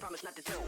promise not to tell.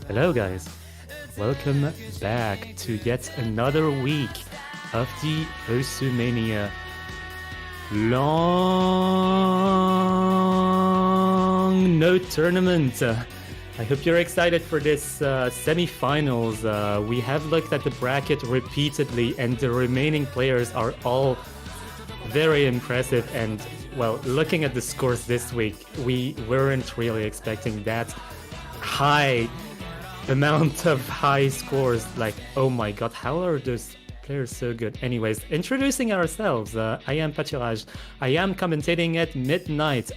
Hello guys, welcome back to yet another week of the Mania long no tournament. I hope you're excited for this semi-finals. We have looked at the bracket repeatedly and the remaining players are all very impressive, and well, looking at the scores this week, we weren't really expecting that high amount of high scores. Like, oh my god, how are those players so good? Anyways, introducing ourselves, I am Polytetral. I am commentating at midnight,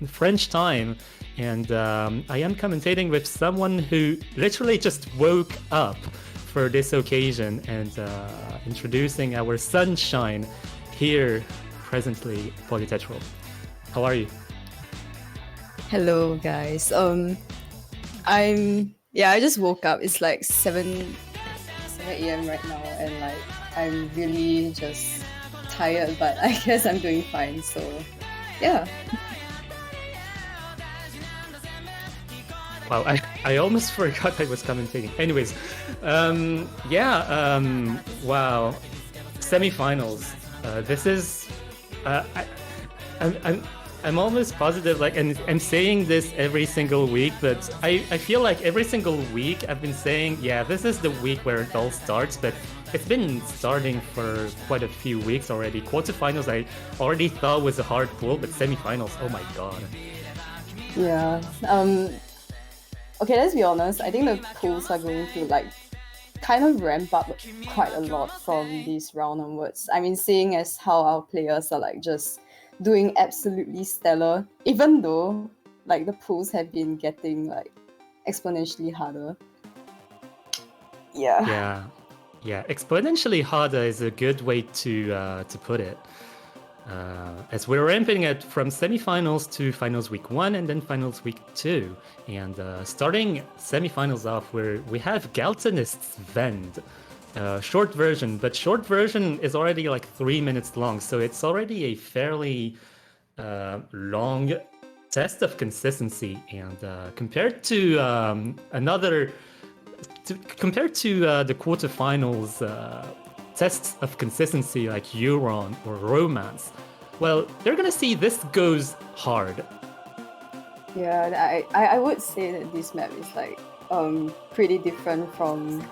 French time, and I am commentating with someone who literally just woke up for this occasion, and introducing our sunshine here presently, Polytetral. How are you? Hello, guys. I just woke up. It's like 7 a.m. right now, and like I'm really just tired, but I guess I'm doing fine. So, yeah. Wow, I almost forgot I was commentating. Anyways, wow, semifinals. This is, I, I'm, I'm almost positive, like, and I'm saying this every single week, but I feel like every single week I've been saying, yeah, this is the week where it all starts, but it's been starting for quite a few weeks already. Quarterfinals, I already thought was a hard pull, but semifinals, oh my god. Yeah. Okay, let's be honest. I think the pools are going to like kind of ramp up quite a lot from this round onwards. I mean, seeing as how our players are like just doing absolutely stellar, even though like the pools have been getting like exponentially harder. Yeah. Yeah, exponentially harder is a good way to put it. As we're ramping it from semifinals to finals week 1 and then finals week 2. And starting semifinals off, where we have Galtonist's Vend. Short version, but short version is already like 3 minutes long, so it's already a fairly long test of consistency. And compared to compared to the quarterfinals tests of consistency like Euron or Romance, well, they're gonna see this goes hard. Yeah, I would say that this map is like pretty different from,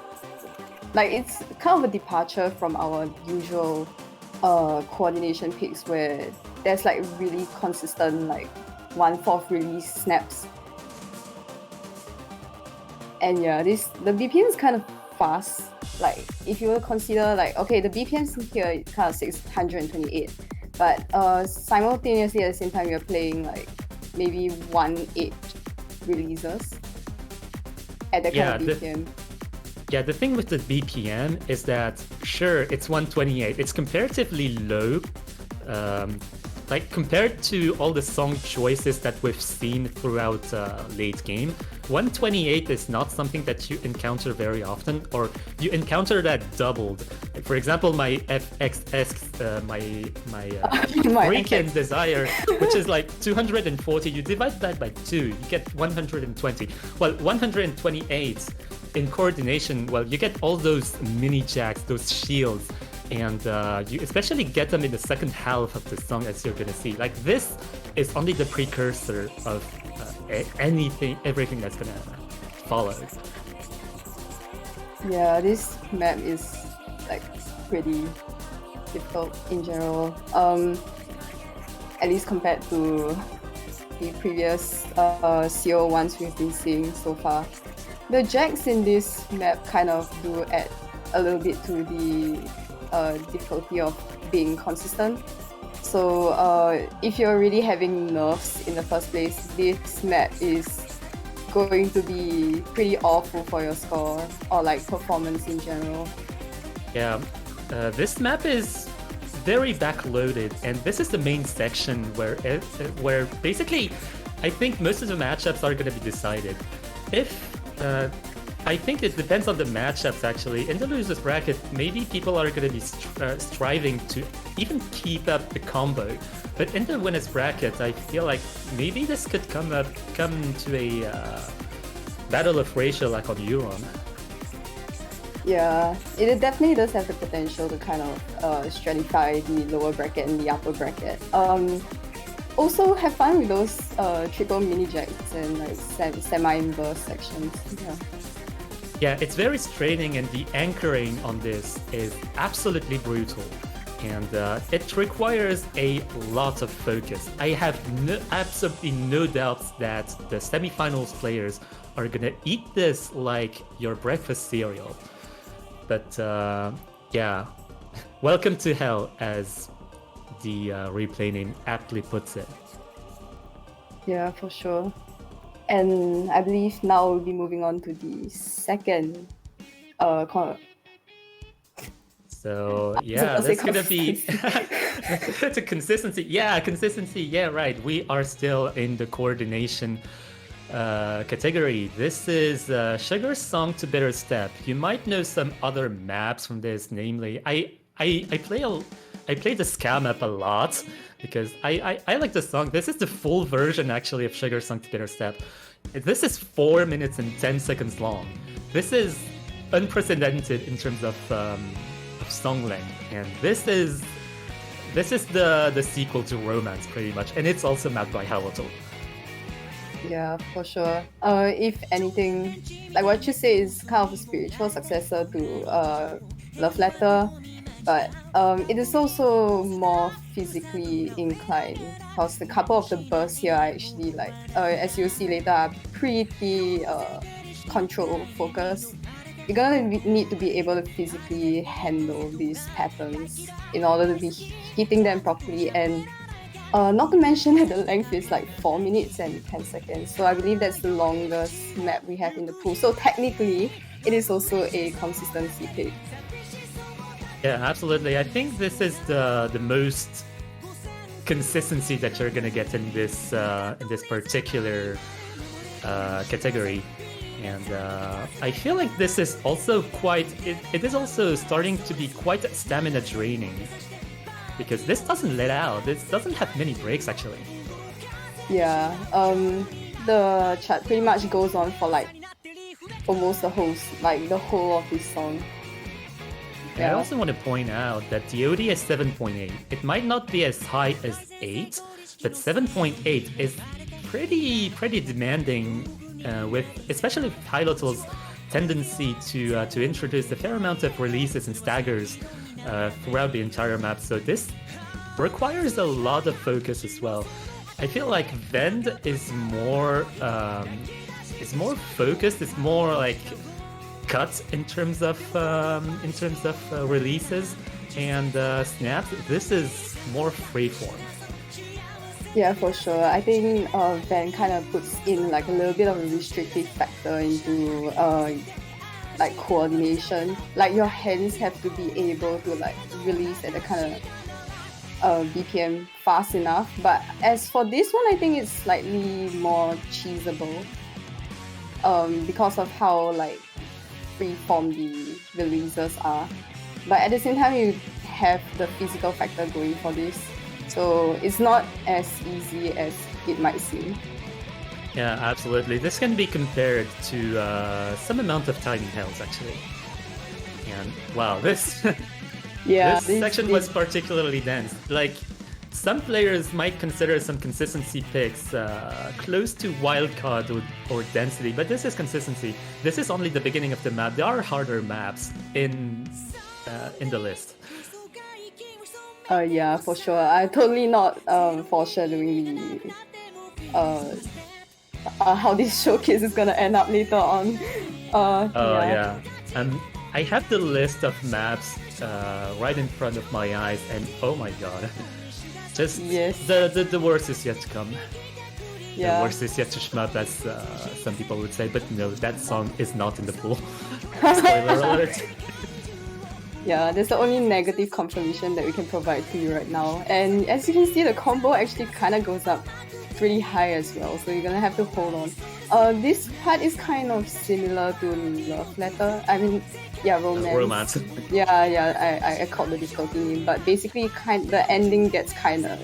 like, it's kind of a departure from our usual coordination picks where there's like really consistent like 1/4 release snaps. And yeah, the BPM is kind of fast. Like if you were to consider like, okay, the BPMs here is kind of 628, but simultaneously at the same time you're playing like maybe 1/8 releases at that kind of BPM. Yeah, the thing with the BPM is that, sure, it's 128. It's comparatively low, like compared to all the song choices that we've seen throughout late game. 128 is not something that you encounter very often, or you encounter that doubled. Like, for example, my FXX, my Weekend Desire, which is like 240, you divide that by 2, you get 120. Well, 128 in coordination, well, you get all those mini jacks, those shields, and you especially get them in the second half of the song, as you're gonna see. Like, this is only the precursor of everything that's gonna follow. Yeah, this map is like pretty difficult in general. At least compared to the previous CO ones we've been seeing so far. The jacks in this map kind of do add a little bit to the difficulty of being consistent. So if you're really having nerves in the first place, this map is going to be pretty awful for your score or like performance in general. Yeah, this map is very backloaded, and this is the main section where basically I think most of the matchups are going to be decided. I think it depends on the matchups, actually. In the losers bracket, maybe people are going to be striving to even keep up the combo. But in the winners bracket, I feel like maybe this could come to a battle of ratio like on Euron. Yeah, it definitely does have the potential to kind of stratify the lower bracket and the upper bracket. Also, have fun with those triple mini jacks and like semi-inverse sections. Yeah, it's very straining, and the anchoring on this is absolutely brutal. And it requires a lot of focus. I have absolutely no doubts that the semifinals players are gonna eat this like your breakfast cereal. But yeah, welcome to hell, as the replay name aptly puts it. Yeah, for sure. And I believe now we'll be moving on to the second So yeah, that's gonna be To consistency. Yeah, consistency. Yeah, right. We are still in the coordination category. This is Sugar Song to Bitter Step. You might know some other maps from this, namely, I play the ska map a lot because I like the song. This is the full version actually of Sugar Song to Bitter Step. This is 4 minutes and 10 seconds long. This is unprecedented in terms of song length, and this is the sequel to Romance pretty much, and it's also mapped by Haloto. Yeah, for sure. If anything, like what you say is kind of a spiritual successor to Love Letter, but it is also more physically inclined because the couple of the bursts here are actually like, as you'll see later, are pretty control focused. You're gonna need to be able to physically handle these patterns in order to be hitting them properly, and not to mention that the length is like 4 minutes and 10 seconds. So I believe that's the longest map we have in the pool. So technically, it is also a consistency pick. Yeah, absolutely. I think this is the most consistency that you're gonna get in this particular category. And I feel like this is also it is also starting to be quite stamina draining because this doesn't let out. This doesn't have many breaks actually. Yeah, the chart pretty much goes on for like almost the whole of this song. Yeah. I also want to point out that the OD is 7.8. It might not be as high as 8, but 7.8 is pretty demanding. With especially with Halotel's tendency to introduce a fair amount of releases and staggers throughout the entire map, so this requires a lot of focus as well. I feel like Vend is more focused. It's more like cut in terms of releases, and Snap. This is more freeform. Yeah, for sure. I think Van kind of puts in like a little bit of a restrictive factor into like coordination. Like your hands have to be able to like release at a kind of BPM fast enough. But as for this one, I think it's slightly more cheesable because of how like freeform the releases are. But at the same time, you have the physical factor going for this. So it's not as easy as it might seem. Yeah, absolutely. This can be compared to some amount of tiny hells, actually. And wow, this this section was particularly dense. Like, some players might consider some consistency picks close to wildcard or density, but this is consistency. This is only the beginning of the map. There are harder maps in the list. Yeah, for sure. I'm totally not foreshadowing the how this showcase is gonna end up later on. Yeah. I have the list of maps right in front of my eyes, and oh my god, just the worst is yet to come. Yeah. The worst is yet to shmup, as some people would say. But no, that song is not in the pool. Spoiler alert. Yeah, that's the only negative confirmation that we can provide to you right now. And as you can see, the combo actually kind of goes up pretty high as well, so you're gonna have to hold on. This part is kind of similar to Love Letter. I mean, yeah, Romance. I called the difficulty name, but basically, the ending gets kind of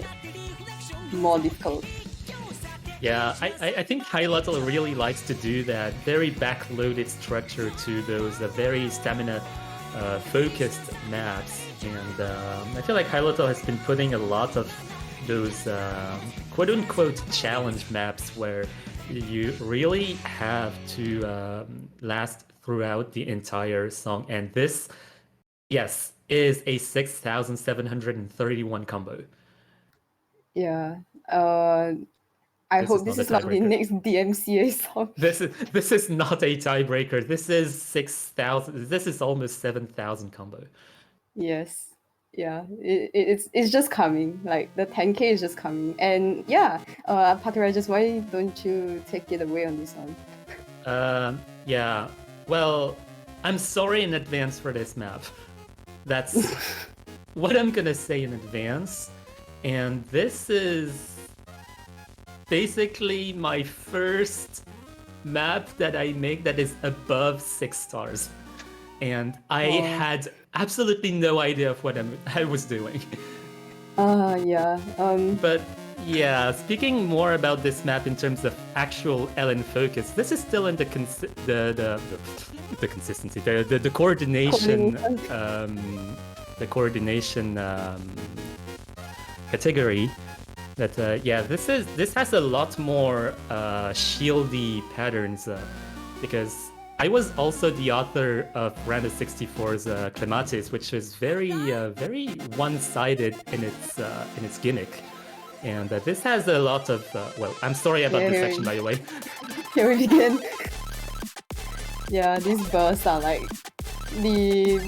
more difficult. Yeah, I think High-Level really likes to do that very backloaded structure to those very stamina focused maps, and I feel like High-Level has been putting a lot of those quote-unquote challenge maps where you really have to last throughout the entire song, and this, yes, is a 6,731 combo. Yeah. I hope this is not the next DMCA song. This is not a tiebreaker. This is 6,000. This is almost 7,000 combo. Yes. Yeah. It's just coming. Like the 10K is just coming. And yeah, Patarajas, why don't you take it away on this one? Yeah. Well, I'm sorry in advance for this map. That's what I'm gonna say in advance, and this is basically my first map that I make that is above 6 stars. And I had absolutely no idea of what I was doing. Yeah. But yeah, speaking more about this map in terms of actual LN focus, this is still in the consistency, the coordination, the coordination category. That yeah, this has a lot more shieldy patterns because I was also the author of Randa 64's Clematis, which is very one-sided in its gimmick. And this has a lot of well, I'm sorry about this section, by the way. Here we begin. Yeah, these bursts are like the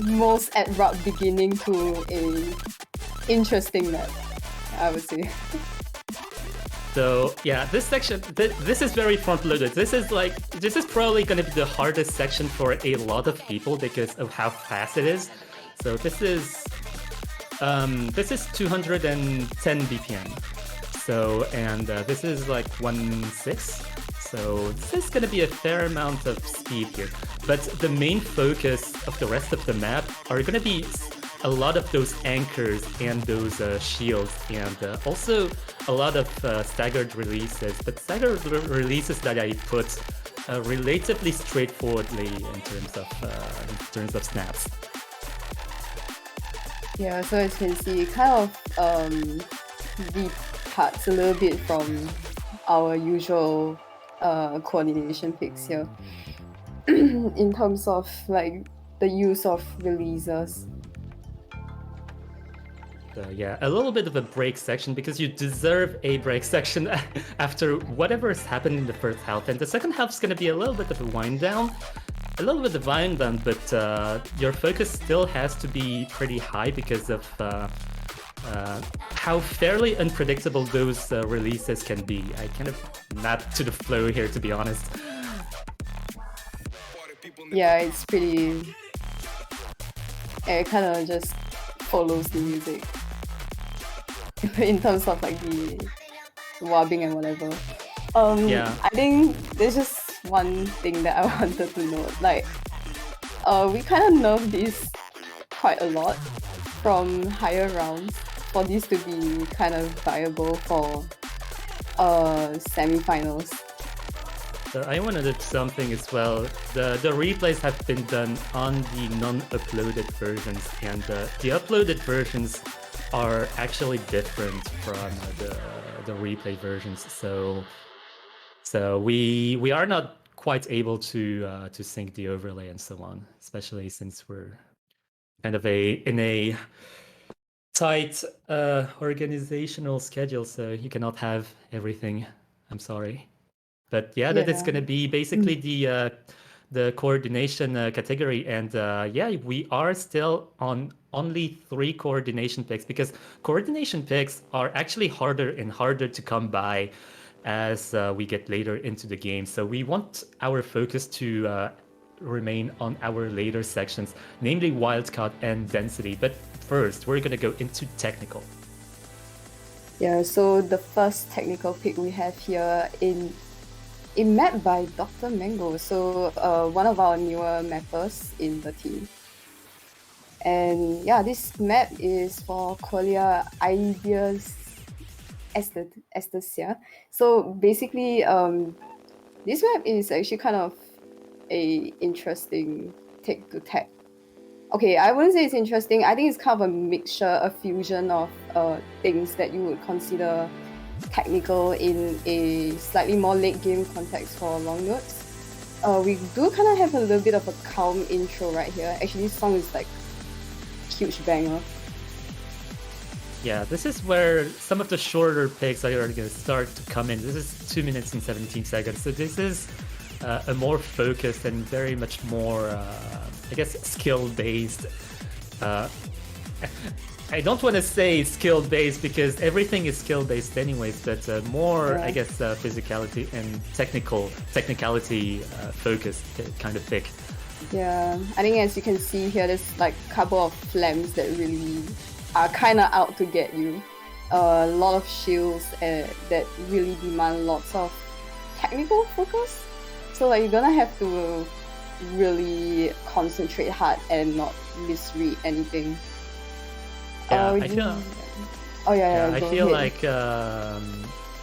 most abrupt beginning to a interesting map, I would say. So yeah, this section, this is very front-loaded. This is probably going to be the hardest section for a lot of people because of how fast it is. So this is 210 BPM. So and this is like 1/6. So this is going to be a fair amount of speed here. But the main focus of the rest of the map are going to be a lot of those anchors and those shields, and also a lot of staggered releases, but staggered releases that I put relatively straightforwardly in terms of snaps. Yeah, so as you can see, it kind of departs a little bit from our usual coordination picks here in terms of like the use of releases. Yeah, a little bit of a break section because you deserve a break section after whatever has happened in the first half. And the second half is going to be a little bit of a wind down. But your focus still has to be pretty high because of how fairly unpredictable those releases can be. I kind of map to the flow here, to be honest. Yeah, it's pretty... It kind of just follows the music in terms of like the wobbing and whatever. Yeah. I think there's just one thing that I wanted to note. Like, we kind of nerfed this quite a lot from higher rounds for this to be kind of viable for semifinals. So I want to do something as well. The replays have been done on the non-uploaded versions, and the uploaded versions are actually different from the replay versions. So we are not quite able to sync the overlay and so on, especially since we're kind of in a tight organizational schedule. So you cannot have everything. I'm sorry. But yeah, that is going to be basically the coordination category. And yeah, we are still on only 3 coordination picks because coordination picks are actually harder and harder to come by as we get later into the game. So we want our focus to remain on our later sections, namely wildcard and density. But first, we're going to go into technical. Yeah, so the first technical pick we have here in map by Dr. Mango, so one of our newer mappers in the team. And yeah, this map is for Qualia Ideas Estacia. So basically, this map is actually kind of a interesting take to tech. Okay, I wouldn't say it's interesting. I think it's kind of a mixture, a fusion of things that you would consider technical in a slightly more late game context for long notes. We do kind of have a little bit of a calm intro right here. Actually, this song is like huge banger. Yeah, this is where some of the shorter picks are going to start to come in. This is 2 minutes and 17 seconds. So this is a more focused and very much more, I guess, skill-based. I don't want to say skill-based because everything is skill-based anyways, but more, I guess, physicality and technicality focused kind of pick. Yeah, I think as you can see here, there's like a couple of flames that really are kind of out to get you. A lot of shields that really demand lots of technical focus. So like you're gonna have to really concentrate hard and not misread anything. Yeah, Oh, I feel. oh Yeah, I go feel ahead. like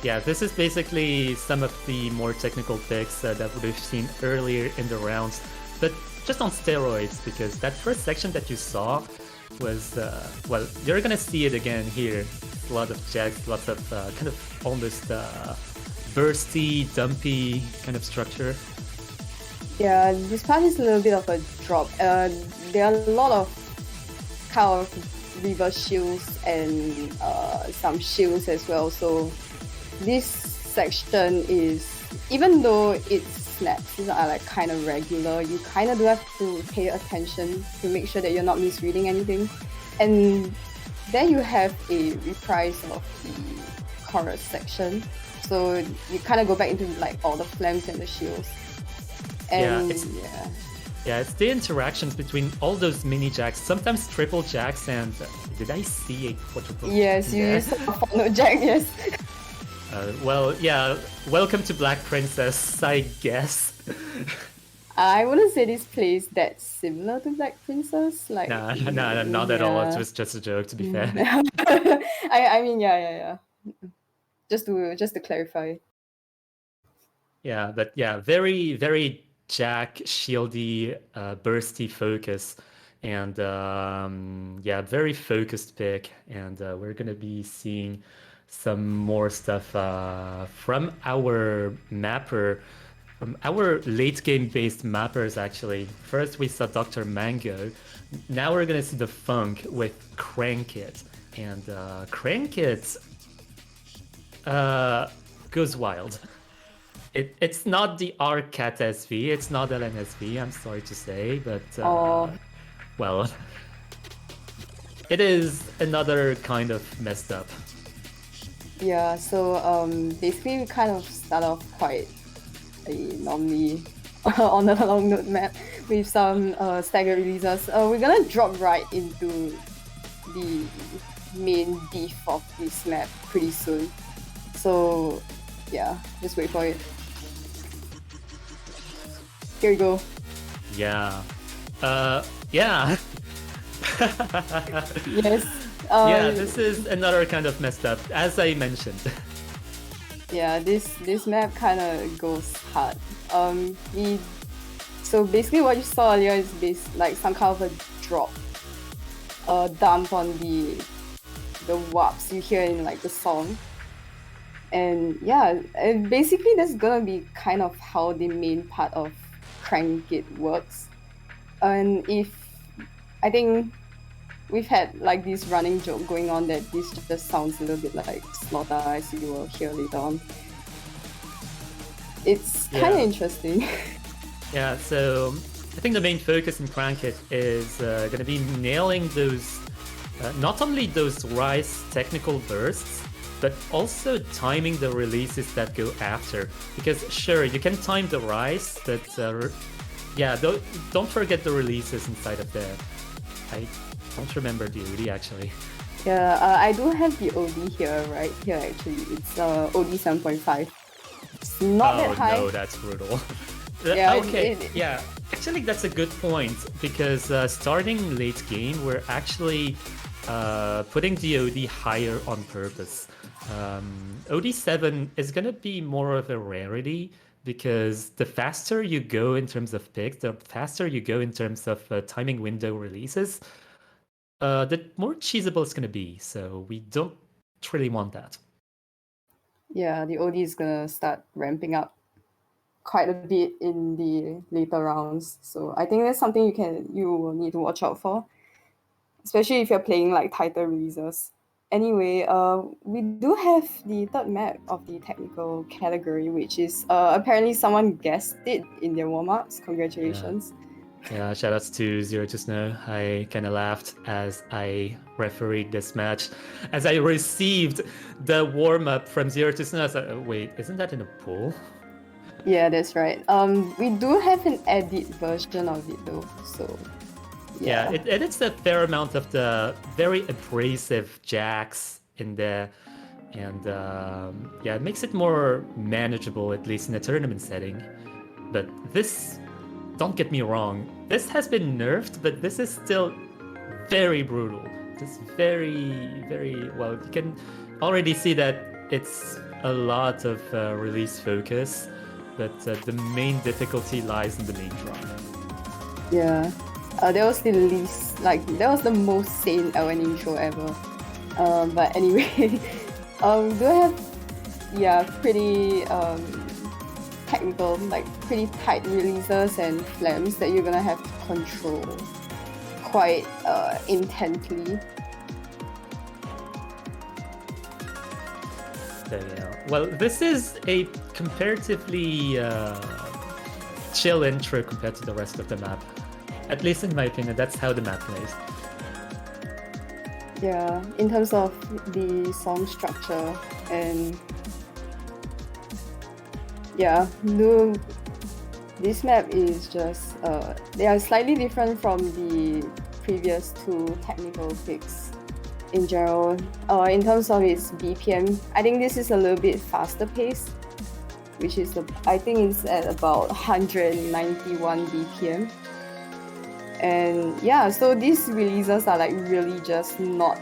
yeah, this is basically some of the more technical picks that we've seen earlier in the rounds, but just on steroids because that first section that you saw was well, you're gonna see it again here. A lot of jacks, lots of kind of almost bursty, dumpy kind of structure. Yeah, this part is a little bit of a drop. There are a lot of kind of reverse shields and some shields as well. So this section is, even though its snaps are like kind of regular, you kind of do have to pay attention to make sure that you're not misreading anything. And then you have a reprise of the chorus section. So you kind of go back into like all the flames and the shields. And yeah, it's the interactions between all those mini jacks, sometimes triple jacks, and did I see a quadruple? Yes, you saw no jack, yes. Well, yeah, welcome to Black Princess, I guess. I wouldn't say this plays that similar to Black Princess. Like, Nah, not at all. It was just a joke, to be fair. I mean, yeah. Just to clarify. Yeah, but yeah, very, very Jack shieldy, bursty focus, and yeah, very focused pick. And we're gonna be seeing some more stuff from our mapper, from our late game based mappers. Actually, first we saw Dr. Mango. Now we're gonna see the Funk with Crank It, and Crank It goes wild. It's not the RCAT SV, it's not LNSV, I'm sorry to say, but well, it is another kind of messed up. Yeah, so basically we kind of start off quite normally on the long note map with some staggered releases. We're gonna drop right into the main beef of this map pretty soon. So yeah, just wait for it. Here we go. Yeah. Yeah. Yes. Yeah, this is another kind of messed up, as I mentioned. Yeah, this map kind of goes hard. So basically what you saw earlier is like some kind of a drop, dump on the warps you hear in like the song. And yeah, and basically that's gonna be kind of how the main part of Crank It works. And I think we've had like this running joke going on that this just sounds a little bit like Slaughter, as you will hear later on. It's kind of interesting. Yeah, so I think the main focus in Crank It is going to be nailing those, not only those Rise technical bursts, but also timing the releases that go after. Because sure, you can time the Rise, but yeah, don't forget the releases inside of there. I don't remember the OD actually. Yeah, I do have the OD here, right here actually. It's OD 7.5. It's not that high. Oh no, that's brutal. Yeah, okay, yeah. Actually, that's a good point because starting late game, we're actually putting the OD higher on purpose. OD7 is going to be more of a rarity because the faster you go in terms of picks, the faster you go in terms of timing window releases, the more cheesable it's going to be. So we don't really want that. Yeah, the OD is going to start ramping up quite a bit in the later rounds. So I think that's something you will need to watch out for, especially if you're playing like tighter releases. Anyway, we do have the third map of the technical category, which is apparently someone guessed it in their warm-ups. Congratulations. Yeah, shoutouts to Zero to Snow. I kind of laughed as I refereed this match. As I received the warm-up from Zero to Snow, I was like, oh, wait, isn't that in a pool? Yeah, that's right. We do have an edit version of it though, so Yeah, yeah. it edits a fair amount of the very abrasive jacks in there, and yeah, it makes it more manageable, at least in a tournament setting. But this, don't get me wrong, this has been nerfed, but this is still very brutal. Just very well. You can already see that it's a lot of release focus, but the main difficulty lies in the main drop. Yeah. That was the least, like, that was the most sane L1 intro ever. But anyway, we do have, yeah, pretty technical, like pretty tight releases and flams that you're gonna have to control quite intently. So yeah, well, this is a comparatively chill intro compared to the rest of the map. At least in my opinion, that's how the map plays. Yeah, in terms of the song structure and yeah, this map is just they are slightly different from the previous two technical picks in general. In terms of its BPM, I think this is a little bit faster paced, which is I think it's at about 191 BPM. And yeah, so these releases are like really just not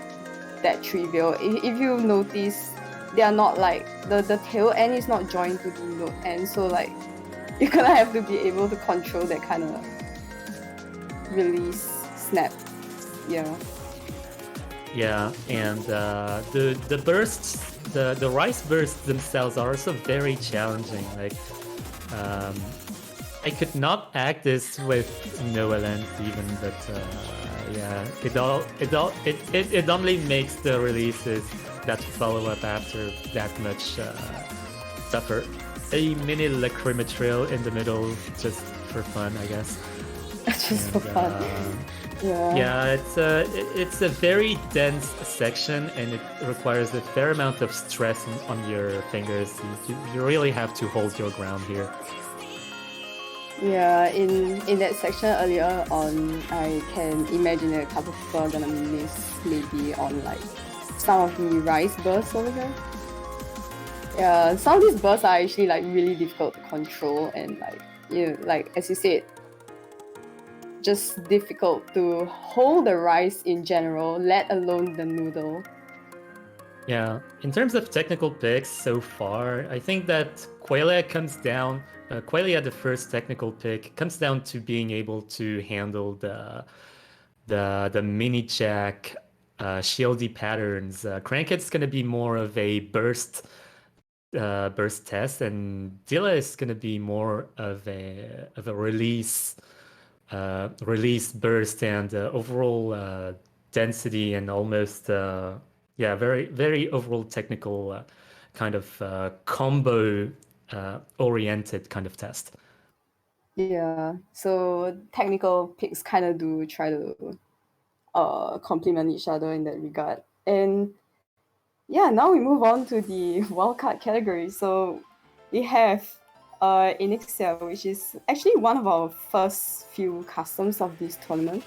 that trivial. If you notice, they are not like the tail end is not joined to the note end, so like you're gonna have to be able to control that kind of release snap. Yeah. Yeah, and the bursts, the rice bursts themselves are also very challenging. Like, I could not act this with no lens even, but yeah, it only makes the releases that follow up after that much tougher. A mini lacrimatrail in the middle, just for fun, I guess. Just for fun. Yeah. Yeah, it's a very dense section, and it requires a fair amount of stress on your fingers. You really have to hold your ground here. Yeah, in that section earlier on, I can imagine a couple of people are gonna miss maybe on like some of the rice bursts over here. Yeah, some of these bursts are actually like really difficult to control, and like, you know, like as you said, just difficult to hold the rice in general, let alone the noodle. Yeah, in terms of technical picks so far, I think that Qualia comes down. Qualia, the first technical pick, comes down to being able to handle the mini jack shieldy patterns. Crankhead's gonna be more of a burst test, and Dilla is gonna be more of a release burst and overall density and almost yeah, very overall technical kind of combo oriented kind of test. Yeah, so technical picks kind of do try to complement each other in that regard. And yeah, now we move on to the wildcard category. So we have Inixia, which is actually one of our first few customs of this tournament.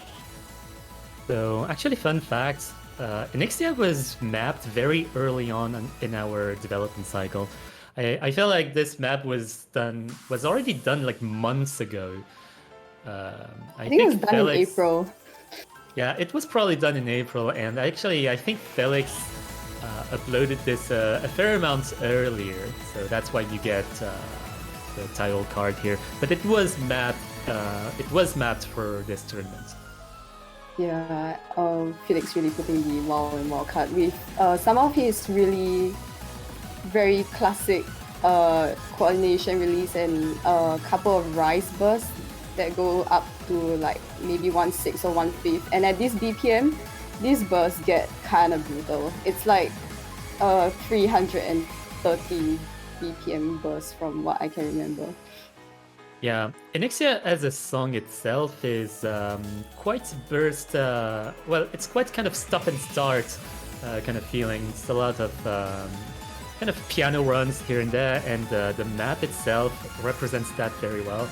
So actually, fun fact, Inixia was mapped very early on in our development cycle. I feel like this map was already done like months ago. I think it was done in April. Yeah, it was probably done in April, and actually I think Felix uploaded this a fair amount earlier, so that's why you get the title card here. But it was mapped for this tournament. Yeah, Felix really putting the wow and wow card with some of his really very classic coordination release and a couple of rise bursts that go up to like maybe 1/6 or 1/5. And at this BPM, these bursts get kind of brutal. It's like 330 BPM burst from what I can remember. Yeah, Inixia as a song itself is quite burst. Well, it's quite kind of stop and start kind of feeling. It's a lot of kind of piano runs here and there, and the map itself represents that very well.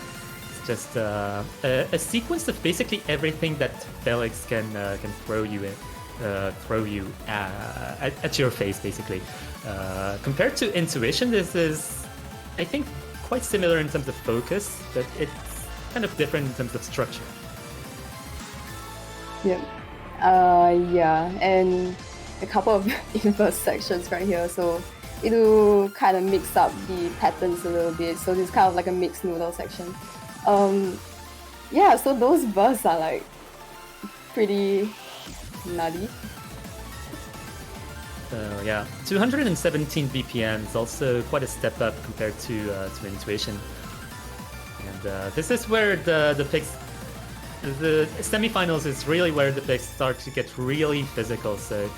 It's just a sequence of basically everything that Felix can throw you at your face, basically. Compared to Intuition, this is, I think, quite similar in terms of focus, but it's kind of different in terms of structure. Yeah. Yeah, and a couple of inverse sections right here, so it will kind of mix up the patterns a little bit. So it's kind of like a mixed noodle section. Yeah, so those bursts are like pretty nutty. Yeah, 217 BPM is also quite a step up compared to Intuition. And this is where the picks, the semifinals is really where the picks start to get really physical. So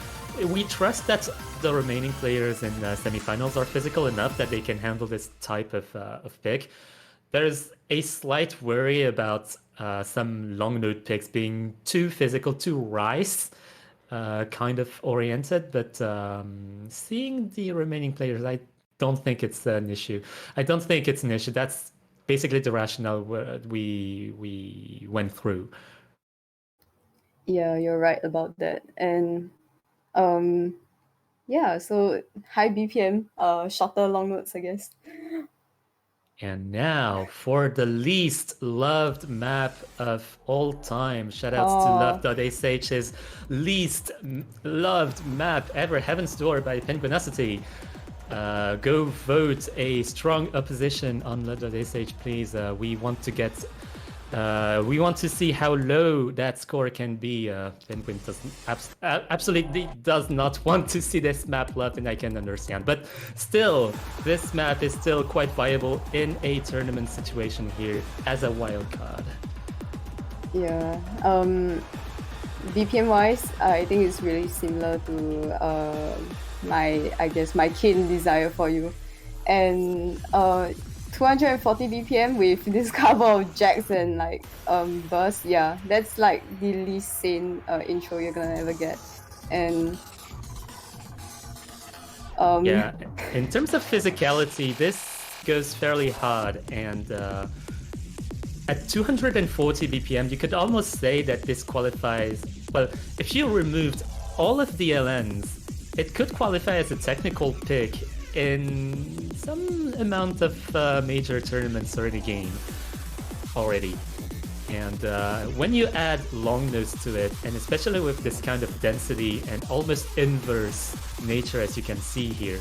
we trust that the remaining players in semifinals are physical enough that they can handle this type of pick. There's a slight worry about some long note picks being too physical, too rice kind of oriented, but seeing the remaining players, I don't think it's an issue. That's basically the rationale we went through. Yeah, you're right about that. And yeah, so high BPM, shorter long notes, I guess. And now for the least loved map of all time. Shoutouts to Love.sh's least loved map ever, Heaven's Door by Penguinosity. Go vote a strong opposition on Love.sh, please. We want to see how low that score can be. Penguin absolutely does not want to see this map loved, and I can understand. But still, this map is still quite viable in a tournament situation here as a wild card. Yeah. BPM wise, I think it's really similar to my keen desire for you, and 240 BPM with this couple of jacks and like bursts. Yeah, that's like the least sane intro you're gonna ever get. And yeah, in terms of physicality, this goes fairly hard, and at 240 BPM, you could almost say that this qualifies. Well, if you removed all of the LNs, it could qualify as a technical pick in some amount of major tournaments or in a game already. And when you add long notes to it, and especially with this kind of density and almost inverse nature as you can see here,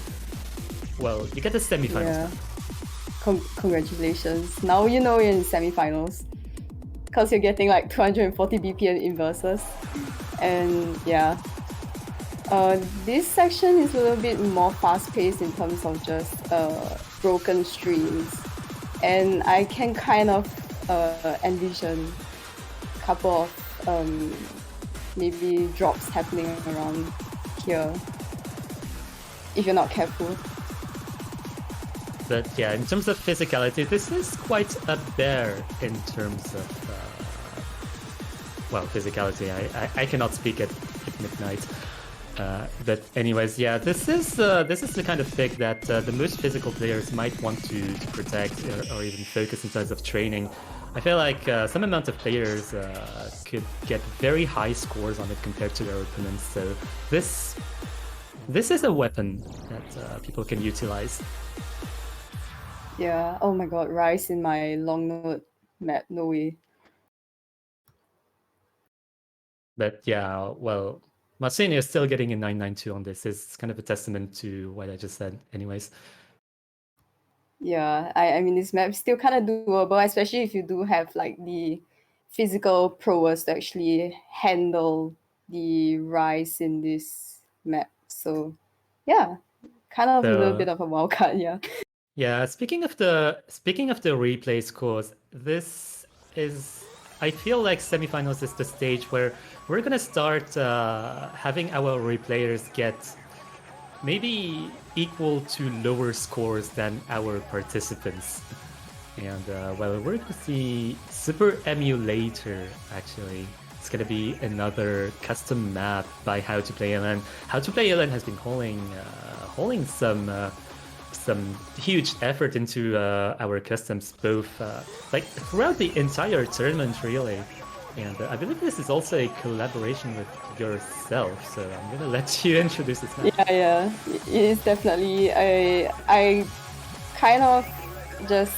well, you get the semifinals. Yeah. Congratulations. Now you know you're in semifinals. Because you're getting like 240 BPM inverses. And yeah. This section is a little bit more fast-paced in terms of just broken streams, and I can kind of envision a couple of maybe drops happening around here if you're not careful. But yeah, in terms of physicality, this is quite up there in terms of well, physicality. I cannot speak at midnight. But anyways, yeah, this is the kind of pick that the most physical players might want to protect or even focus in terms of training. I feel like some amount of players could get very high scores on it compared to their opponents. So this is a weapon that people can utilize. Yeah. Oh my God, Rice in my long note map. No way. But yeah, well, Marcini is still getting a 992 on this. It's kind of a testament to what I just said anyways. Yeah, I mean, this map is still kind of doable, especially if you do have like the physical prowess to actually handle the Rice in this map. So yeah, kind of a little bit of a wild card, yeah. Yeah, speaking of the replay scores, this is, I feel like semifinals is the stage where we're gonna start having our replayers get maybe equal to lower scores than our participants. And well, we're gonna see Super Emulator actually. It's gonna be another custom map by How to Play LN. How to Play LN has been pulling some huge effort into our customs, both like throughout the entire tournament, really. And I believe this is also a collaboration with yourself. So I'm gonna let you introduce this match. Yeah, it is definitely. I kind of just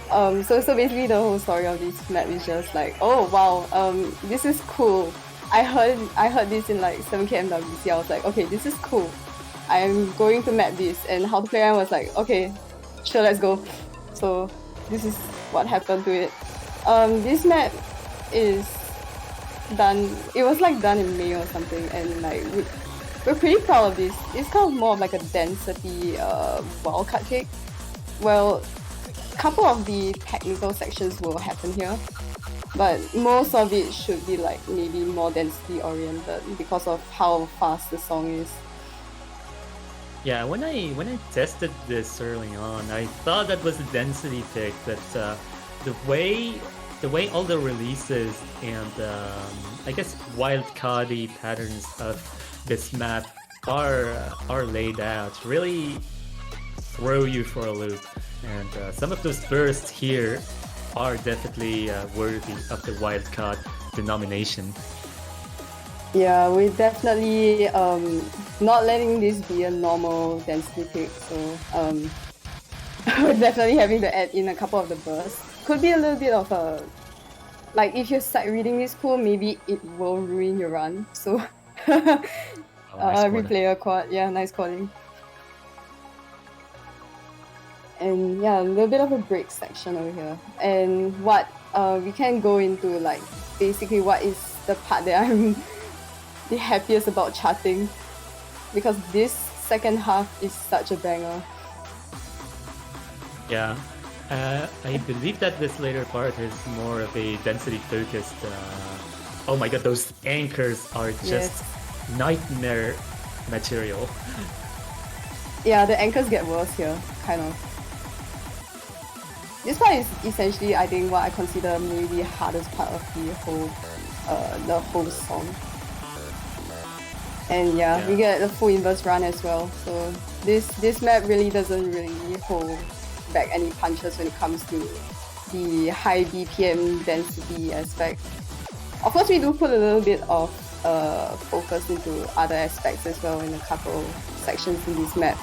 so basically the whole story of this map is just like, oh wow, this is cool. I heard this in like 7K MWC. I was like, okay, this is cool. I'm going to map this, and How to Play Ryan was like, okay, sure, let's go. So this is what happened to it. This map is done. It was like done in May or something, and like we're pretty proud of this. It's kind of more of like a density wildcard kick. Well, a couple of the technical sections will happen here, but most of it should be like maybe more density oriented because of how fast the song is. Yeah, when I tested this early on, I thought that was a density pick, but the way all the releases and I guess wildcardy patterns of this map are laid out really throw you for a loop, and some of those bursts here are definitely worthy of the wildcard denomination. Yeah, we're definitely not letting this be a normal density pick, so we're definitely having to add in a couple of the bursts. Could be a little bit of a, like if you start reading this pool, maybe it will ruin your run. So Nice replayer quad, yeah, nice quadding. And yeah, a little bit of a break section over here. And what we can go into, like basically what is the part that I'm the happiest about charting, because this second half is such a banger. Yeah, I believe that this later part is more of a density focused. Oh my god, those anchors are just nightmare material. Yeah, the anchors get worse here, kind of. This part is essentially, I think, what I consider maybe the hardest part of the whole song. And yeah, we get a full inverse run as well. So this map really doesn't really hold back any punches when it comes to the high BPM density aspect. Of course, we do put a little bit of focus into other aspects as well in a couple sections in this map.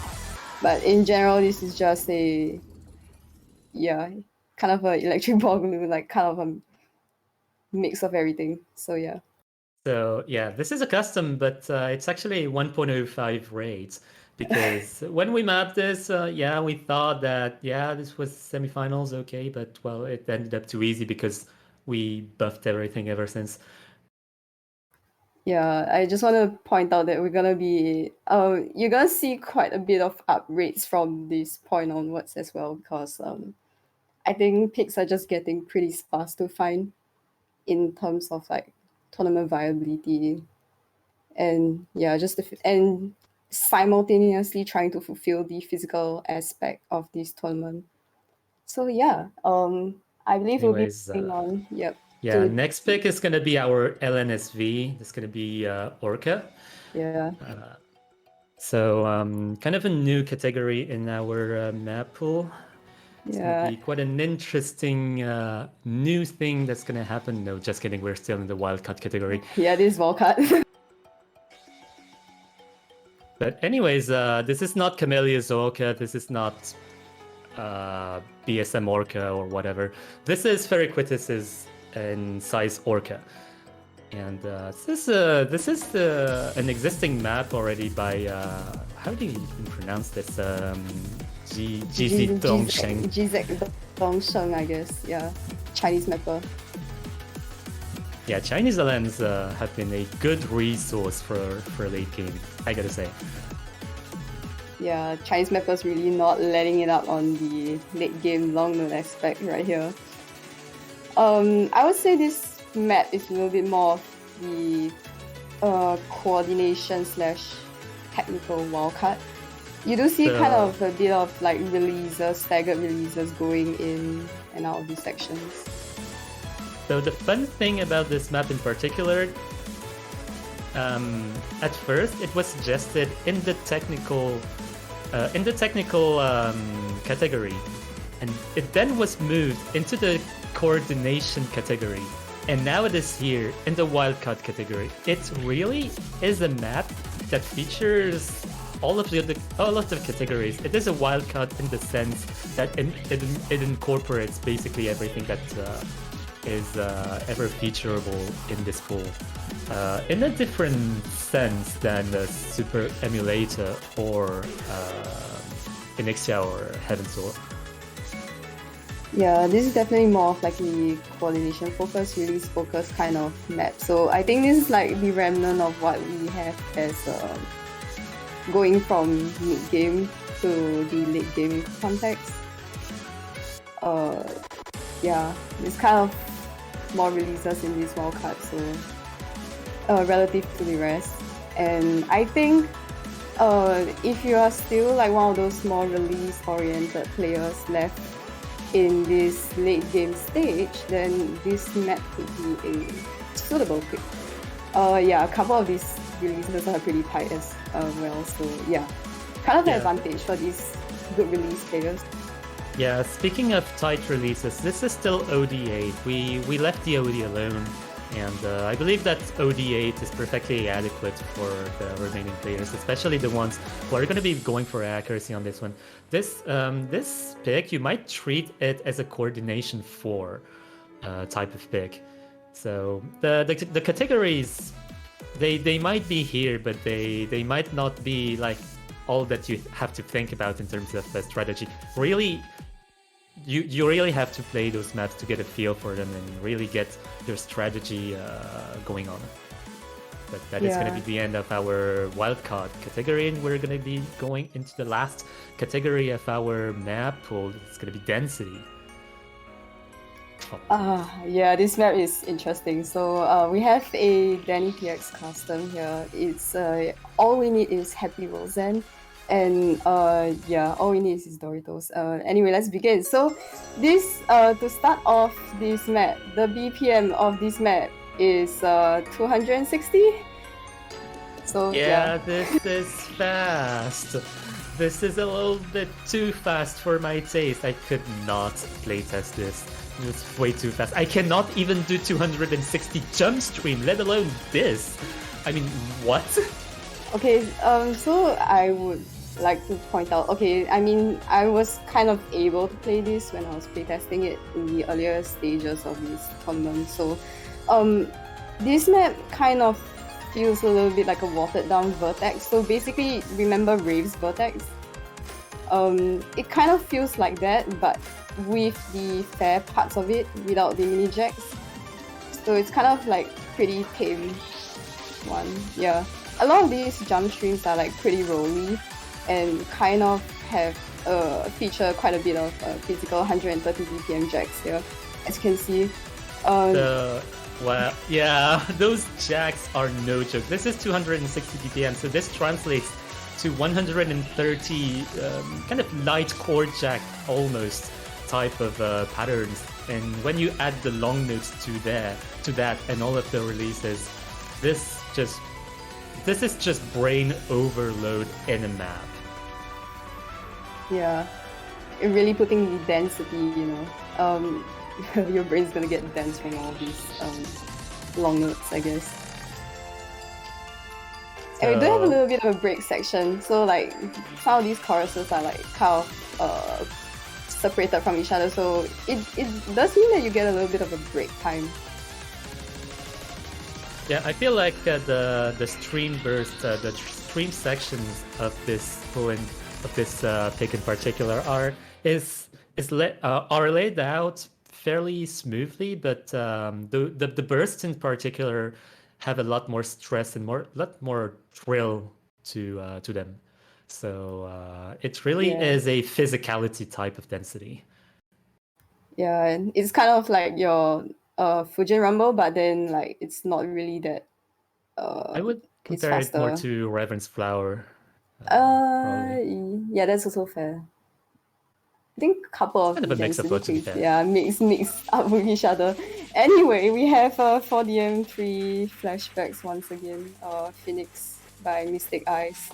But in general, this is just a, kind of an electric boogaloo, like kind of a mix of everything. So yeah. So yeah, this is a custom, but it's actually 1.05 rates, because when we mapped this, we thought that, this was semifinals, okay, but well, it ended up too easy because we buffed everything ever since. Yeah, I just want to point out that we're gonna be, you're gonna see quite a bit of up rates from this point onwards as well, because I think picks are just getting pretty sparse to find in terms of like tournament viability, and and simultaneously trying to fulfill the physical aspect of this tournament. So yeah, I believe Anyways, we'll be moving on. Yep. Yeah, next pick is gonna be our LNSV. It's gonna be Orca. Yeah. So kind of a new category in our map pool. It's gonna be quite an interesting new thing that's gonna happen. No, just kidding. We're still in the wildcard category. Yeah, this is wildcard. But anyways, this is not Camellia's Orca. This is not BSM Orca or whatever. This is Ferriquitus's in size Orca. And this is an existing map already by how do you even pronounce this? GZ Dongsheng. GZ Dongsheng, I guess. Yeah, Chinese mapper. Yeah, Chinese LNs have been a good resource for late game, I gotta say. Yeah, Chinese mappers really not letting it up on the late game long node aspect right here. I would say this map is a little bit more of the coordination / technical wildcard. You do see kind of a bit of like releases, staggered releases going in and out of these sections. So the fun thing about this map in particular At first, it was suggested in the technical category, and it then was moved into the coordination category, and now it is here in the wildcard category. It really is a map that features all of the categories. It is a wildcard in the sense that it incorporates basically everything that is ever featurable in this pool. In a different sense than the Super Emulator or Inixia or Heaven's Door. Yeah, this is definitely more of like a coordination focus, release focus kind of map. So I think this is like the remnant of what we have as going from mid-game to the late-game context. Yeah, it's kind of more releases in this wildcard, so relative to the rest. And I think if you are still like one of those more release-oriented players left in this late-game stage, then this map could be a suitable pick. Yeah, a couple of these releases are pretty tight as well, so yeah, kind of an advantage for these good release players. Yeah, speaking of tight releases, this is still OD8. We left the OD alone, and I believe that OD8 is perfectly adequate for the remaining players, especially the ones who are going to be going for accuracy on this one. This pick, you might treat it as a coordination 4 type of pick. So the categories, they might be here, but they might not be like all that you have to think about in terms of strategy. Really, you really have to play those maps to get a feel for them and really get your strategy going on. But that is going to be the end of our wildcard category, and we're going to be going into the last category of our map pool. It's going to be density. Yeah, this map is interesting. So we have a Danny PX custom here. It's all we need is Happy Roseanne, and yeah, all we need is Doritos. Anyway, let's begin. So this to start off this map, the BPM of this map is 260. So yeah, this is fast. This is a little bit too fast for my taste. I could not playtest this. It's way too fast. I cannot even do 260 jump stream, let alone this. I mean, what? Okay, so I would like to point out, okay, I mean, I was kind of able to play this when I was playtesting it in the earlier stages of this tournament. So this map kind of feels a little bit like a watered down Vertex. So basically, remember Rave's Vertex? It kind of feels like that, but with the fair parts of it without the mini jacks. So it's kind of like pretty tame one. Yeah. A lot of these jump streams are like pretty rolly and kind of have feature quite a bit of physical 130 BPM jacks here, as you can see. Well, yeah, those jacks are no joke. This is 260 BPM, so this translates to 130 kind of light chord jack almost type of patterns. And when you add the long notes to that and all of the releases, this is just brain overload in a map. Yeah, it really putting the density, you know. Your brain's gonna get dense from all these long notes, I guess. And we do have a little bit of a break section, so like some of these choruses are like kind of separated from each other, so it does mean that you get a little bit of a break time. Yeah, I feel like the stream burst, the stream sections of this poem, of this pick in particular are laid out fairly smoothly, but the bursts in particular have a lot more stress and lot more thrill to them. So it really is a physicality type of density. Yeah, and it's kind of like your Fujin Rumble, but then like it's not really that. I would compare it more to Reverend's Flower. Yeah, that's also fair. I think a couple of kind of a mix of both, to be fair. Yeah, mix up with each other. Anyway, we have for the mLN3 flashbacks once again. Phoenix by Mystic Eyes.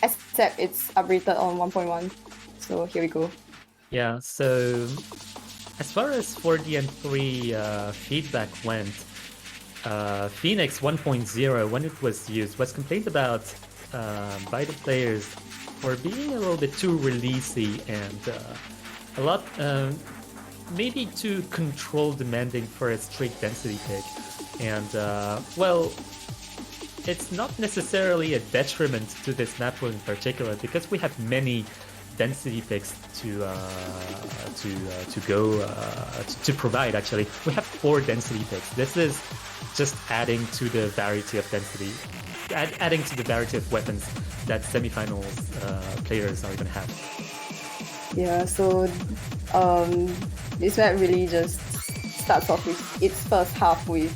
Except it's updated on 1.1. So here we go. Yeah, so as far as 4D and 3 feedback went, Phoenix 1.0, when it was used, was complained about by the players for being a little bit too releasey and a lot, maybe too control demanding for a straight density pick. And, well, it's not necessarily a detriment to this map pool in particular because we have many density picks to provide. Actually, we have 4 density picks. This is just adding to the variety of density, adding to the variety of weapons that semifinals players are gonna have. Yeah, so this map really just starts off with its first half with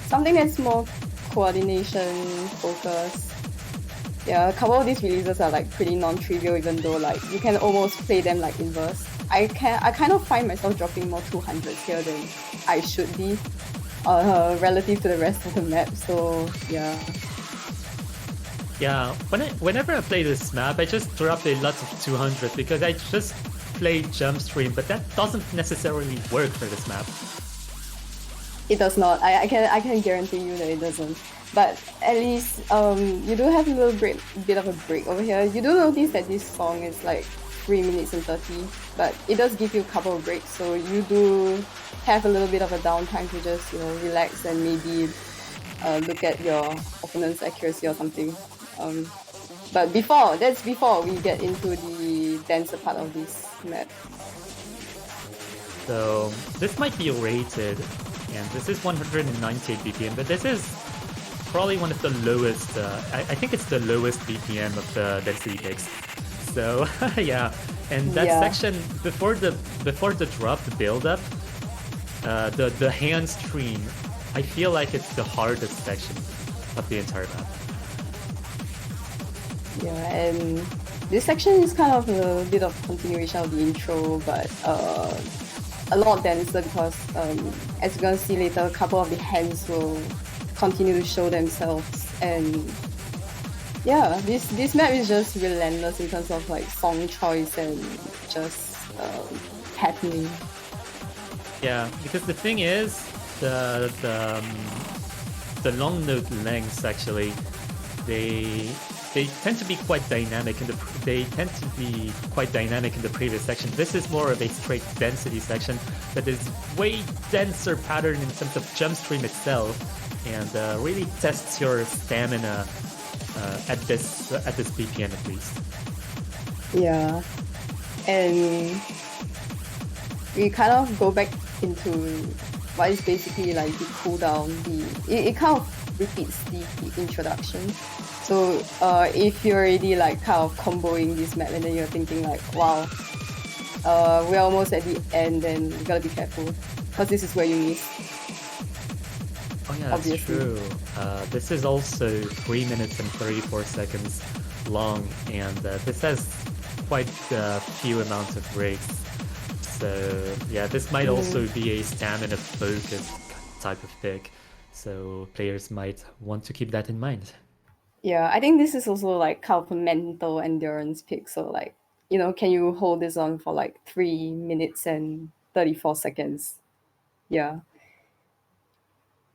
something that's more coordination focused. Yeah, a couple of these releases are like pretty non-trivial, even though like you can almost play them like inverse. I kind of find myself dropping more 200s here than I should be, relative to the rest of the map. So yeah. Yeah, whenever I play this map, I just drop a lot of 200 because I just play jump stream, but that doesn't necessarily work for this map. It does not. I can guarantee you that it doesn't. But at least you do have a little bit of a break over here. You do notice that this song is like 3 minutes and 30, but it does give you a couple of breaks, so you do have a little bit of a downtime to just relax and maybe look at your opponent's accuracy or something. But that's before we get into the denser part of this map. So this might be rated, and this is 198 BPM, but this is probably one of the lowest, I think it's the lowest BPM of the density picks. So yeah, and that section before the drop, the build up, the hand stream, I feel like it's the hardest section of the entire map. Yeah, and this section is kind of a bit of continuation of the intro, but a lot denser because as you're gonna see later, a couple of the hands will continue to show themselves, and yeah, this map is just relentless in terms of like song choice and just patterning. Yeah, because the thing is, the long note lengths actually, they tend to be quite dynamic in the previous section. This is more of a straight density section that is way denser pattern in terms of jump stream itself, and really tests your stamina at this BPM at least. Yeah, and we kind of go back into what is basically like the cooldown. It kind of repeats the introduction. So if you're already like kind of comboing this map and then you're thinking like, wow, we're almost at the end, then you gotta be careful because this is where you miss. Oh yeah, that's obviously true. This is also 3 minutes and 34 seconds long, and this has quite a few amounts of breaks. So yeah, this might also be a stamina focused type of pick. So players might want to keep that in mind. Yeah, I think this is also like kind of a mental endurance pick. So like, can you hold this on for like 3 minutes and 34 seconds? Yeah.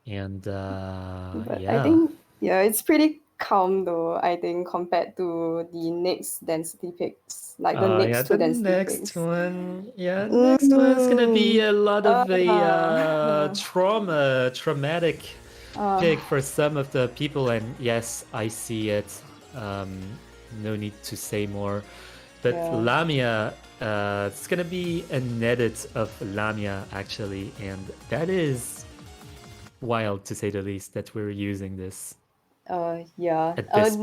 And But yeah. I think it's pretty calm though, I think, compared to the next density picks. Like the next two density next picks. one. Yeah, next one's gonna be a lot of a traumatic pick for some of the people, and yes, I see it. No need to say more. But Lamia, it's gonna be an edit of Lamia actually, and that is wild to say the least that we're using this. At this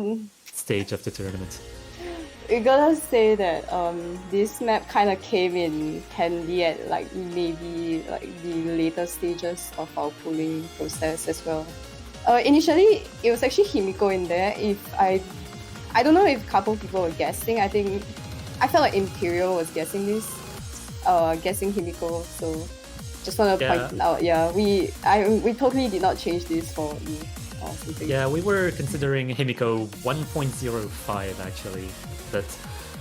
stage of the tournament. We gotta say that this map kind of came in handy at like maybe like the later stages of our pooling process as well. Initially, it was actually Himiko in there. I don't know if a couple people were guessing. I felt like Imperial was guessing this, guessing Himiko. So Just want to Yeah. point it out. Yeah, we totally did not change this for you or something. Yeah, we were considering Himiko 1.05 actually, but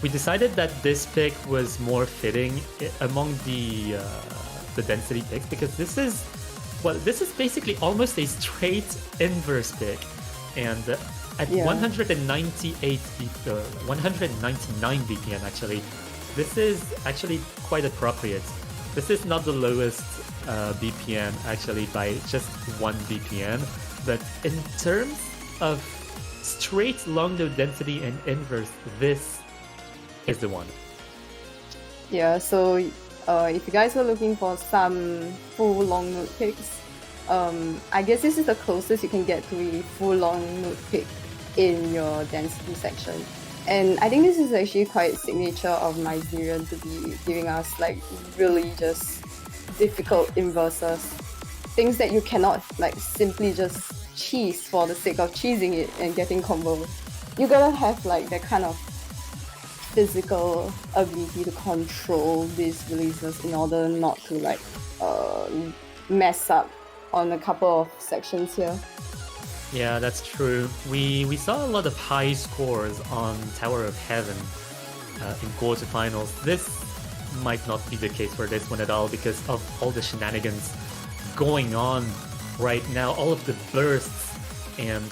we decided that this pick was more fitting among the density picks because this is basically almost a straight inverse pick, and at Yeah. 199 BPM actually, this is actually quite appropriate. This is not the lowest BPM actually by just 1 BPM, but in terms of straight long note density and inverse, this is the one. Yeah, so if you guys were looking for some full long note picks, I guess this is the closest you can get to a full long note pick in your density section. And I think this is actually quite signature of Nigerian to be giving us like really just difficult inverses. Things that you cannot like simply just cheese for the sake of cheesing it and getting combo. You gotta have like that kind of physical ability to control these releases in order not to like mess up on a couple of sections here. Yeah, that's true. We saw a lot of high scores on Tower of Heaven in quarterfinals. This might not be the case for this one at all because of all the shenanigans going on right now, all of the bursts and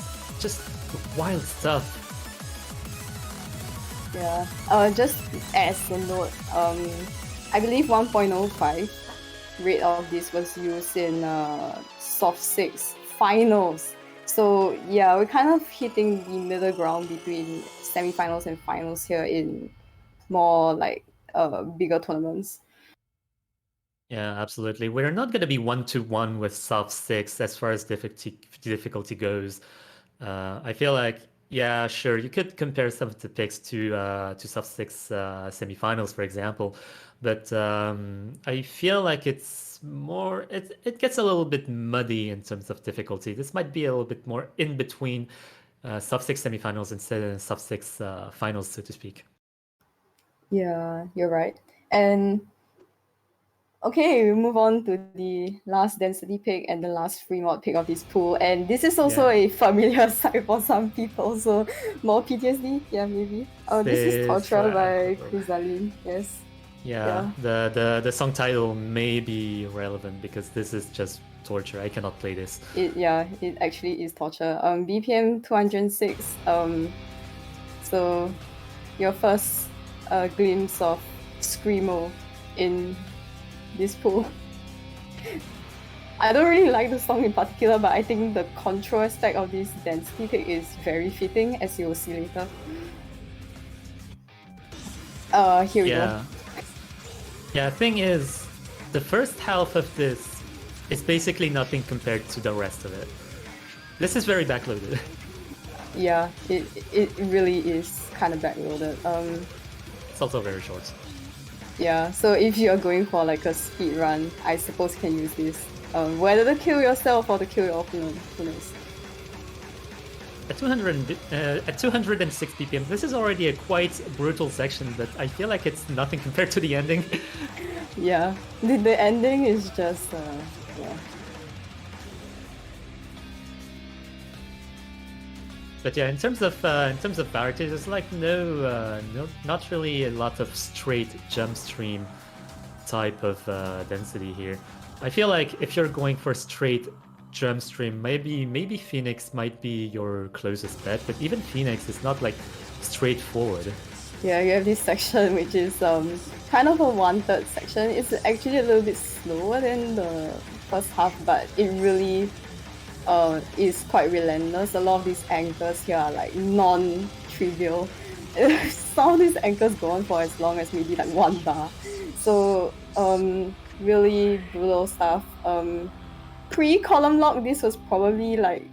just wild stuff. Yeah. Just as a note, I believe 1.05 rate of this was used in Soft 6 finals. So yeah, we're kind of hitting the middle ground between semifinals and finals here in more like bigger tournaments. Yeah, absolutely. We're not going to be 1-to-1 with Soft 6 as far as difficulty goes. I feel like, yeah, sure, you could compare some of the picks to Soft 6 semifinals, for example, but I feel like it's more, it gets a little bit muddy in terms of difficulty. This might be a little bit more in between Soft 6 semifinals instead of Soft 6 finals, so to speak. Yeah, you're right. And okay, we move on to the last density pick and the last free mod pick of this pool. And this is also a familiar sight for some people, so more PTSD, yeah, maybe. Oh, this is Torture by Chrysaline, yes. Yeah, the song title may be relevant because this is just torture. I cannot play this. It actually is torture. BPM 206. So your first glimpse of Screamo in this pool. I don't really like the song in particular, but I think the control aspect of this density pick is very fitting, as you will see later. Here we go. Yeah, thing is, the first half of this is basically nothing compared to the rest of it. This is very backloaded. Yeah, it really is kind of backloaded. It's also very short. Yeah, so if you're going for like a speed run, I suppose you can use this. Whether to kill yourself or to kill your opponent, who knows. At 206 BPM, this is already a quite brutal section, but I feel like it's nothing compared to the ending. Yeah, the ending is just, yeah. But yeah, in terms of variety, there's like no, not really a lot of straight jump stream type of density here. I feel like if you're going for straight jump stream, maybe Phoenix might be your closest bet, but even Phoenix is not like straightforward. Yeah, you have this section which is kind of a one-third section. It's actually a little bit slower than the first half, but it really is quite relentless. A lot of these anchors here are like non-trivial. Some of these anchors go on for as long as maybe like 1 bar. So really brutal stuff. Pre-column lock, this was probably like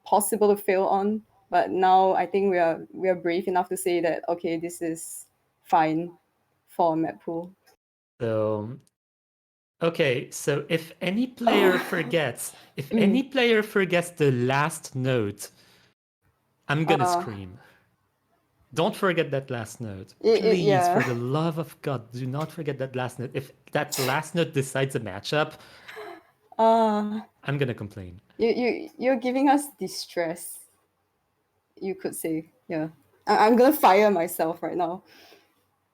possible to fail on, but now I think we are brave enough to say that okay, this is fine for Mappool. So okay, so if any player forgets the last note, I'm gonna scream. Don't forget that last note. Please, Yeah. for the love of God, do not forget that last note. If that last note decides a matchup, I'm gonna complain. You're giving us distress. You could say, yeah. I'm gonna fire myself right now.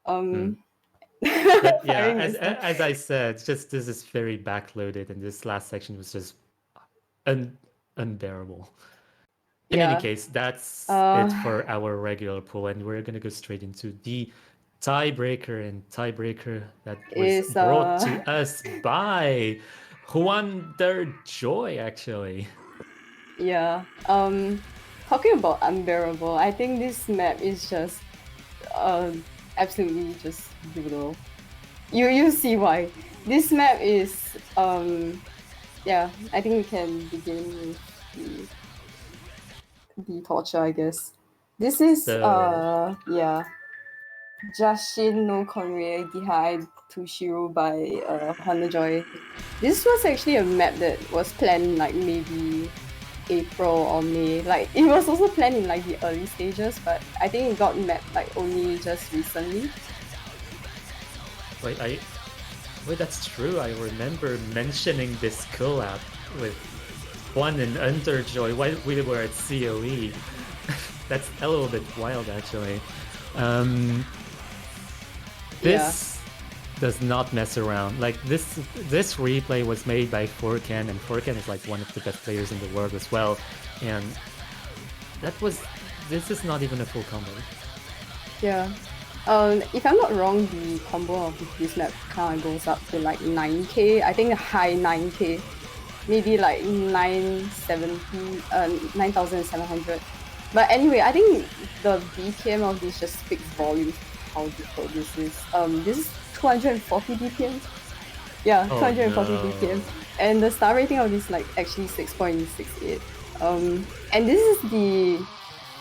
But yeah, Firing myself. as I said, just this is very backloaded, and this last section was just unbearable. In any Yeah. case, that's it for our regular pool, and we're gonna go straight into the tiebreaker, and tiebreaker that was Is brought to us by Juan Der Joy, actually. yeah. Talking about unbearable, I think this map is just absolutely just brutal. You see why. This map is yeah, I think we can begin with the torture, I guess. This is So yeah. Jashin no Konrei Gihai Tushiro by Hanajoy. This was actually a map that was planned like maybe April or May. Like it was also planned in like the early stages, but I think it got mapped like only just recently. wait, that's true. I remember mentioning this collab with Juan and Underjoy while we were at COE. That's a little bit wild, actually. This does not mess around. Like this replay was made by Forkan, and Forkan is like one of the best players in the world as well. And this is not even a full combo. Yeah. If I'm not wrong, the combo of this map kind of goes up to like 9k. I think high 9k, maybe like 9,700. But anyway, I think the BPM of this just speaks volumes how difficult this is. This is 240 BPM. Yeah, 240 BPM. And the star rating of this like actually 6.68. And this is the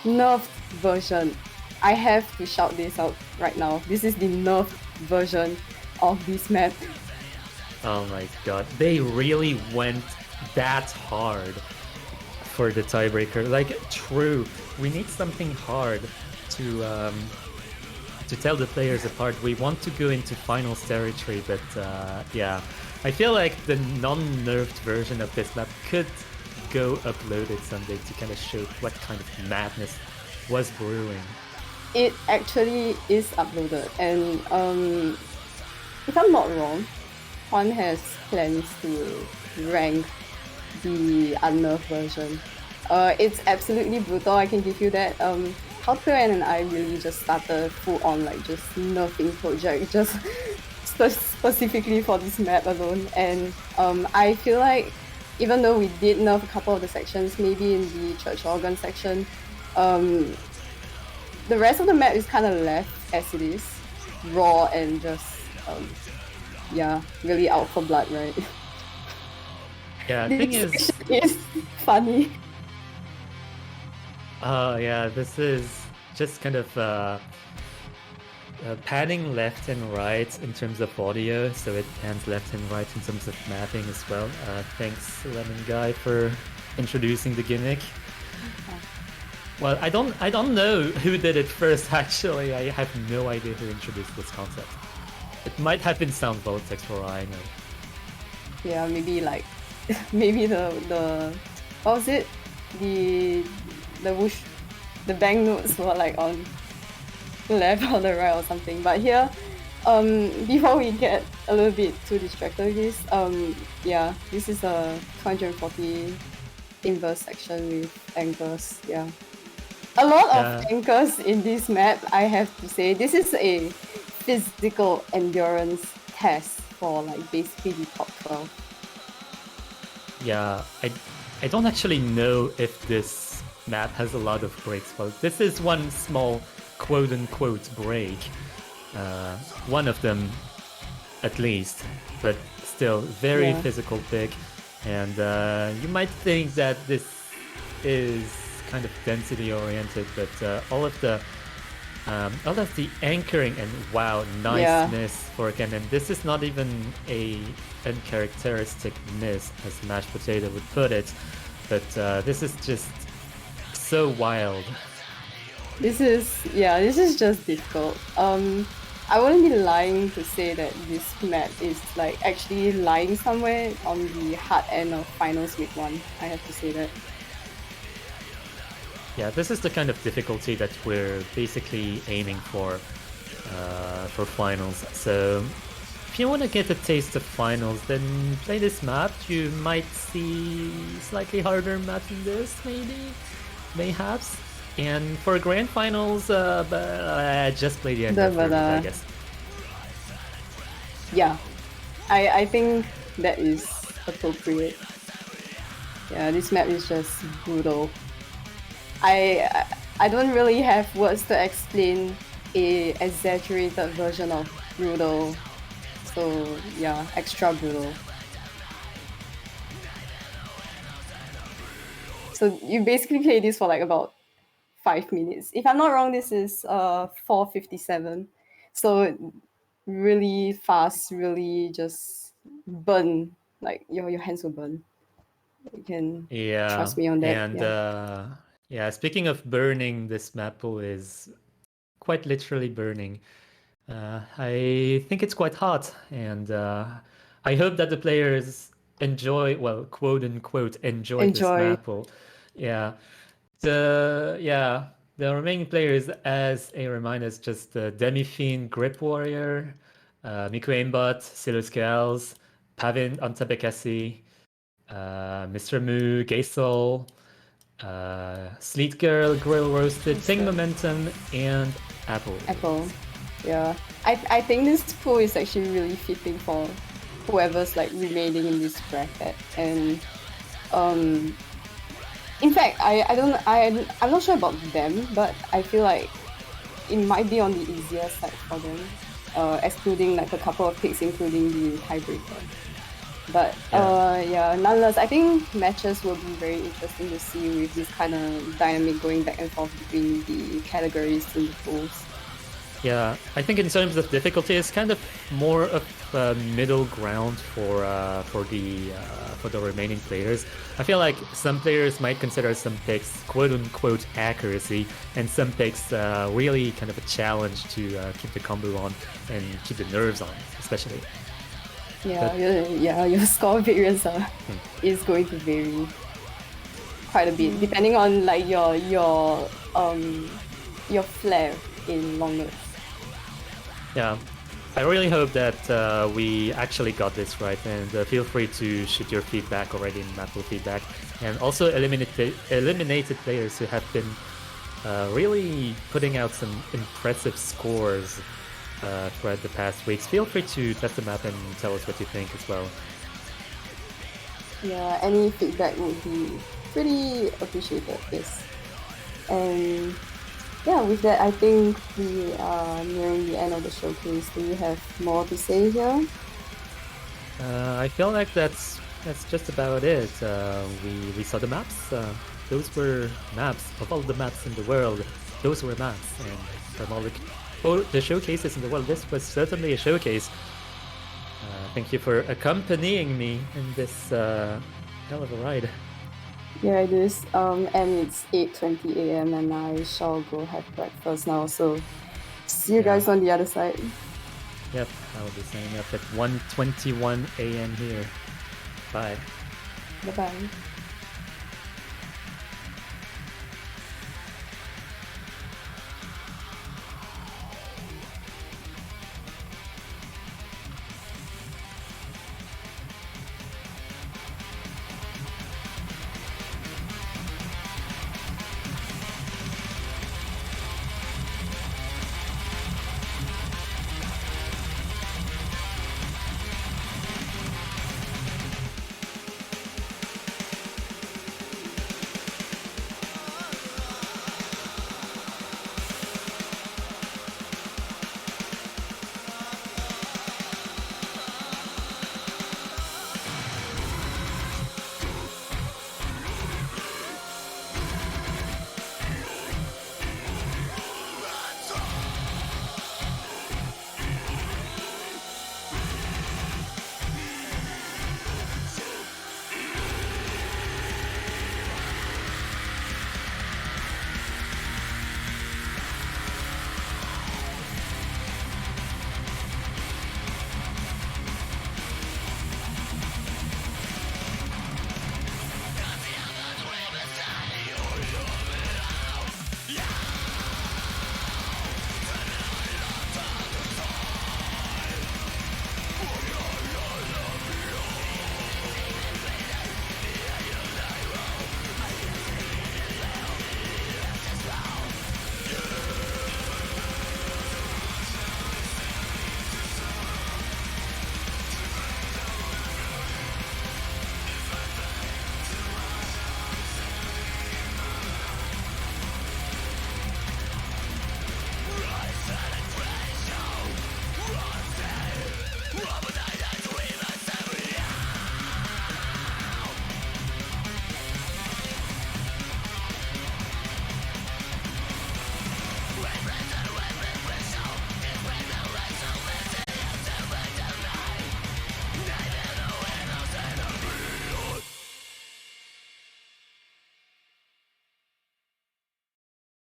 nerfed version. I have to shout this out right now. This is the nerfed version of this map. Oh my god, they really went that hard for the tiebreaker. Like, true, we need something hard to tell the players apart. We want to go into finals territory, but yeah, I feel like the non-nerfed version of this map could go uploaded someday to kind of show what kind of madness was brewing. It actually is uploaded, and if I'm not wrong, Juan has plans to rank the unnerfed version. It's absolutely brutal, I can give you that. Hardcore and I really just started full on like just nerfing project just specifically for this map alone, and I feel like even though we did nerf a couple of the sections, maybe in the church organ section, the rest of the map is kind of left as it is, raw and just yeah, really out for blood, right? Yeah, the thing is funny. Yeah, this is just kind of panning left and right in terms of audio, so it pans left and right in terms of mapping as well. Thanks, Lemon Guy, for introducing the gimmick. Well, I don't know who did it first, actually. I have no idea who introduced this concept. It might have been Sound Vortex for all I know. Yeah, maybe like maybe the what was it? The whoosh, the banknotes were like on the left or the right or something. But here, before we get a little bit too distracted with this, yeah, this is a 240 inverse section with anchors. Yeah, a lot of anchors in this map. I have to say, this is a physical endurance test for like basically the top 12. Yeah, I don't actually know if this map has a lot of breaks. Well, this is one small quote-unquote break. One of them, at least, but still very physical pick. And you might think that this is kind of density-oriented, but all of the anchoring and wow, nice miss for Ken. And this is not even a uncharacteristic miss, as MashedPotato would put it, but this is just so wild. This is just difficult. I wouldn't be lying to say that this map is like actually lying somewhere on the hard end of finals week 1. I have to say that. Yeah, this is the kind of difficulty that we're basically aiming for finals. So if you want to get a taste of finals, then play this map. You might see slightly harder maps than this, mayhaps. And for grand finals, just play the end of I guess. Yeah, I think that is appropriate. Yeah, this map is just brutal. I don't really have words to explain a exaggerated version of brutal. So yeah, extra brutal. So you basically play this for like about 5 minutes. If I'm not wrong, this is 4:57. So really fast, really just burn. Like your hands will burn. You can trust me on that. And yeah, speaking of burning, this Mappool is quite literally burning. I think it's quite hot, and I hope that the players enjoy, well, quote unquote, enjoy this Mappool. Yeah. The remaining players, as a reminder, is just Demi-Fiend, Grip Warrior, Miku Aimbot, Siluscals, Pavin Antabekasi, Mr. Moo, Gaysol, Sleet Girl, Grill Roasted, Ting Momentum, and Apple. Yeah. I think this pool is actually really fitting for whoever's like remaining in this bracket. And in fact, I'm not sure about them, but I feel like it might be on the easier side for them, excluding like a couple of picks, including the tiebreaker. But nonetheless, I think matches will be very interesting to see with this kind of dynamic going back and forth between the categories in the pools. Yeah, I think in terms of difficulty, it's kind of more of a middle ground for the remaining players. I feel like some players might consider some picks "quote unquote" accuracy, and some picks really kind of a challenge to keep the combo on and keep the nerves on, especially. Your score variance is going to vary quite a bit depending on like your flair in long notes. Yeah, I really hope that we actually got this right, and feel free to shoot your feedback already in Mappool feedback, and also eliminated players who have been really putting out some impressive scores throughout the past weeks. Feel free to test the map and tell us what you think as well. Yeah, any feedback would be pretty appreciated, yes. And yeah, with that, I think we are nearing the end of the showcase. Do you have more to say here? I feel like that's just about it. We saw the maps. Those were maps of all the maps in the world. Those were maps, and from all the showcases in the world, this was certainly a showcase. Thank you for accompanying me in this hell of a ride. Yeah, it is. And it's 8:20 a.m. and I shall go have breakfast now. So see you guys on the other side. Yep, I'll be signing up at 1:21 a.m. here. Bye. Bye-bye.